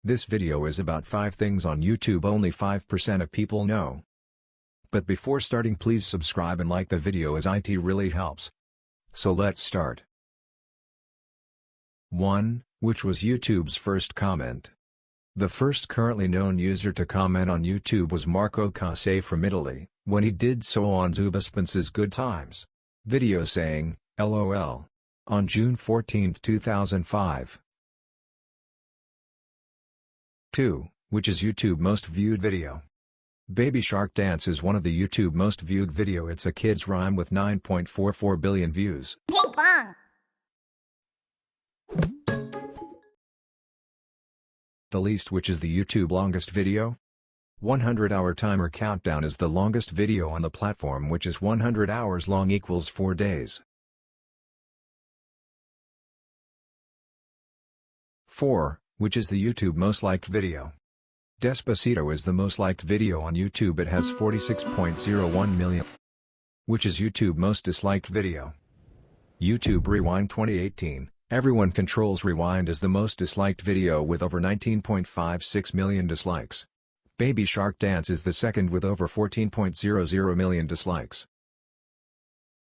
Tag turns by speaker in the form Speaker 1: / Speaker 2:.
Speaker 1: This video is about 5 things on YouTube only 5% of people know. But before starting, please subscribe and like the video as it really helps. So let's start. 1. Which was YouTube's first comment? The first currently known user to comment on YouTube was Marco Casse from Italy, when he did so on Zubaspence's Good Times video saying, LOL, on June 14, 2005. 2. Which is YouTube most viewed video? Baby Shark Dance is one of the YouTube most viewed video. It's a kid's rhyme with 9.44 billion views.
Speaker 2: Ping pong!
Speaker 1: The least, which is the YouTube longest video? 100-hour timer countdown is the longest video on the platform, which is 100 hours long equals 4 days. 4. Which is the YouTube most liked video? Despacito is the most liked video on YouTube. It has 46.01 million. Which is YouTube most disliked video? YouTube Rewind 2018. Everyone Controls Rewind is the most disliked video with over 19.56 million dislikes. Baby Shark Dance is the second with over 14.00 million dislikes.